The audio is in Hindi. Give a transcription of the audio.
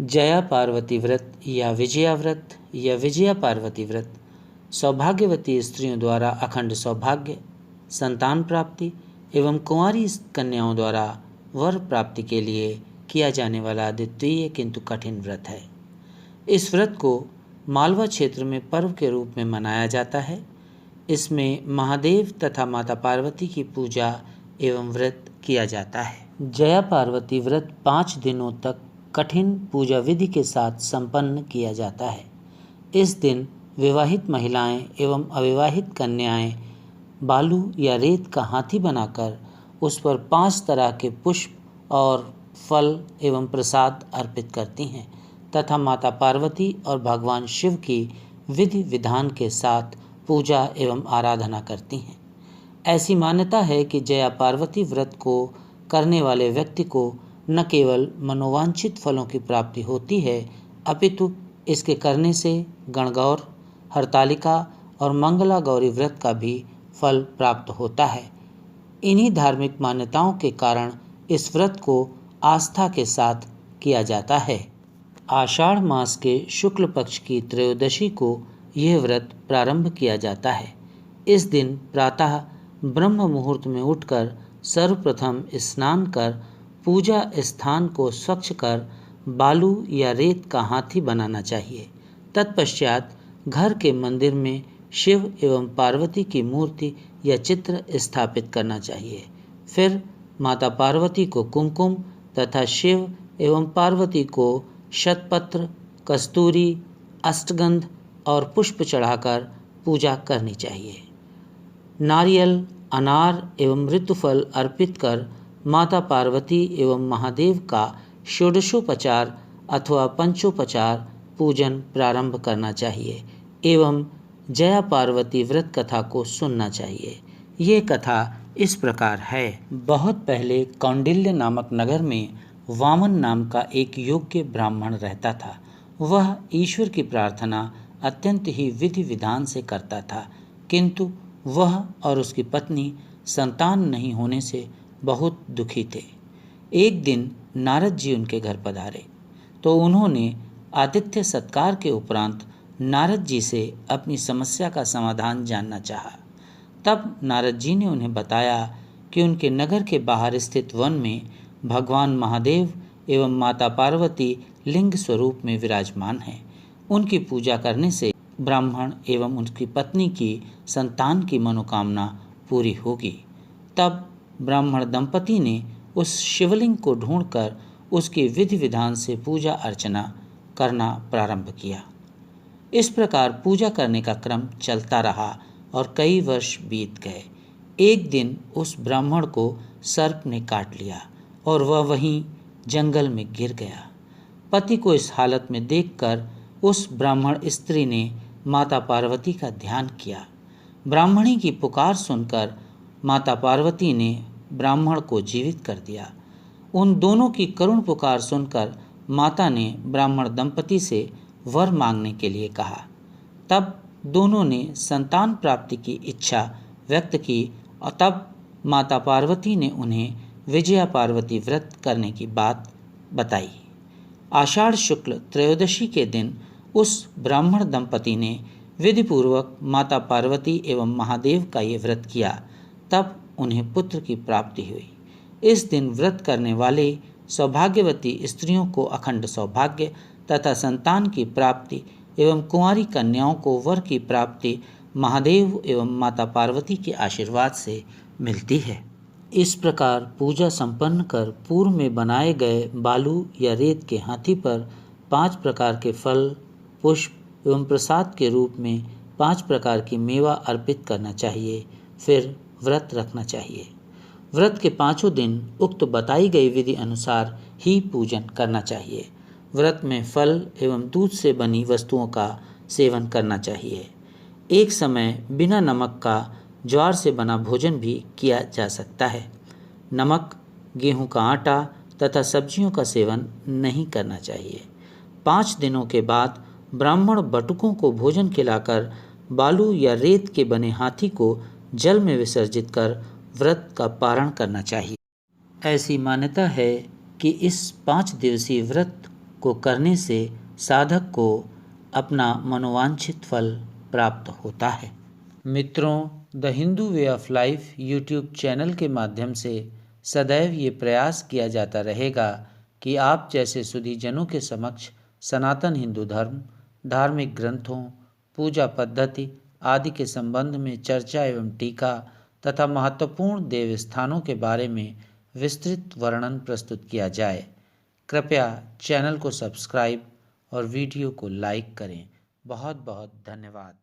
जया पार्वती व्रत या विजया व्रत या विजया पार्वती व्रत सौभाग्यवती स्त्रियों द्वारा अखंड सौभाग्य, संतान प्राप्ति एवं कुंवारी कन्याओं द्वारा वर प्राप्ति के लिए किया जाने वाला अद्वितीय किंतु कठिन व्रत है। इस व्रत को मालवा क्षेत्र में पर्व के रूप में मनाया जाता है। इसमें महादेव तथा माता पार्वती की पूजा एवं व्रत किया जाता है। जया पार्वती व्रत 5 दिनों तक कठिन पूजा विधि के साथ संपन्न किया जाता है। इस दिन विवाहित महिलाएं एवं अविवाहित कन्याएं बालू या रेत का हाथी बनाकर उस पर 5 तरह के पुष्प और फल एवं प्रसाद अर्पित करती हैं तथा माता पार्वती और भगवान शिव की विधि विधान के साथ पूजा एवं आराधना करती हैं। ऐसी मान्यता है कि जया पार्वती व्रत को करने वाले व्यक्ति को न केवल मनोवांछित फलों की प्राप्ति होती है, अपितु इसके करने से गणगौर, हरतालिका और मंगला गौरी व्रत का भी फल प्राप्त होता है। इन्हीं धार्मिक मान्यताओं के कारण इस व्रत को आस्था के साथ किया जाता है। आषाढ़ मास के शुक्ल पक्ष की त्रयोदशी को यह व्रत प्रारंभ किया जाता है। इस दिन प्रातः ब्रह्म मुहूर्त में उठकर सर्वप्रथम स्नान कर पूजा स्थान को स्वच्छ कर बालू या रेत का हाथी बनाना चाहिए। तत्पश्चात घर के मंदिर में शिव एवं पार्वती की मूर्ति या चित्र स्थापित करना चाहिए। फिर माता पार्वती को कुमकुम तथा शिव एवं पार्वती को शतपत्र, कस्तूरी, अष्टगंध और पुष्प चढ़ाकर पूजा करनी चाहिए। नारियल, अनार एवं ऋतुफल अर्पित कर माता पार्वती एवं महादेव का षोडशोपचार अथवा पंचोपचार पूजन प्रारंभ करना चाहिए एवं जया पार्वती व्रत कथा को सुनना चाहिए। ये कथा इस प्रकार है। बहुत पहले कौंडिल्य नामक नगर में वामन नाम का एक योग्य ब्राह्मण रहता था। वह ईश्वर की प्रार्थना अत्यंत ही विधि विधान से करता था, किंतु वह और उसकी पत्नी संतान नहीं होने से बहुत दुखी थे। एक दिन नारद जी उनके घर पधारे तो उन्होंने आतिथ्य सत्कार के उपरांत नारद जी से अपनी समस्या का समाधान जानना चाहा। तब नारद जी ने उन्हें बताया कि उनके नगर के बाहर स्थित वन में भगवान महादेव एवं माता पार्वती लिंग स्वरूप में विराजमान हैं। उनकी पूजा करने से ब्राह्मण एवं उनकी पत्नी की संतान की मनोकामना पूरी होगी। तब ब्राह्मण दंपति ने उस शिवलिंग को ढूंढकर उसकी विधि विधान से पूजा अर्चना करना प्रारंभ किया। इस प्रकार पूजा करने का क्रम चलता रहा और कई वर्ष बीत गए। एक दिन उस ब्राह्मण को सर्प ने काट लिया और वह वहीं जंगल में गिर गया। पति को इस हालत में देखकर उस ब्राह्मण स्त्री ने माता पार्वती का ध्यान किया। ब्राह्मणी की पुकार सुनकर माता पार्वती ने ब्राह्मण को जीवित कर दिया। उन दोनों की करुण पुकार सुनकर माता ने ब्राह्मण दंपति से वर मांगने के लिए कहा। तब दोनों ने संतान प्राप्ति की इच्छा व्यक्त की और तब माता पार्वती ने उन्हें विजया पार्वती व्रत करने की बात बताई। आषाढ़ शुक्ल त्रयोदशी के दिन उस ब्राह्मण दंपति ने विधिपूर्वक माता पार्वती एवं महादेव का ये व्रत किया। तब उन्हें पुत्र की प्राप्ति हुई। इस दिन व्रत करने वाले सौभाग्यवती स्त्रियों को अखंड सौभाग्य तथा संतान की प्राप्ति एवं कुंवारी कन्याओं को वर की प्राप्ति महादेव एवं माता पार्वती के आशीर्वाद से मिलती है। इस प्रकार पूजा संपन्न कर पूर्व में बनाए गए बालू या रेत के हाथी पर 5 प्रकार के फल, पुष्प एवं प्रसाद के रूप में 5 प्रकार की मेवा अर्पित करना चाहिए। फिर व्रत रखना चाहिए। व्रत के 5 दिन उक्त बताई गई विधि अनुसार ही पूजन करना चाहिए। व्रत में फल एवं दूध से बनी वस्तुओं का सेवन करना चाहिए। एक समय बिना नमक का ज्वार से बना भोजन भी किया जा सकता है। नमक, गेहूं का आटा तथा सब्जियों का सेवन नहीं करना चाहिए। 5 दिनों के बाद ब्राह्मण बटुकों को भोजन खिलाकर बालू या रेत के बने हाथी को जल में विसर्जित कर व्रत का पारण करना चाहिए। ऐसी मान्यता है कि इस 5 दिवसीय व्रत को करने से साधक को अपना मनोवांछित फल प्राप्त होता है। मित्रों, the Hindu way of life YouTube channel के माध्यम से सदैव ये प्रयास किया जाता रहेगा कि आप जैसे सुधीजनों के समक्ष सनातन हिंदू धर्म, धार्मिक ग्रंथों, पूजा पद्धति आदि के संबंध में चर्चा एवं टीका तथा महत्वपूर्ण देव स्थानों के बारे में विस्तृत वर्णन प्रस्तुत किया जाए। कृपया चैनल को सब्सक्राइब और वीडियो को लाइक करें। बहुत बहुत धन्यवाद।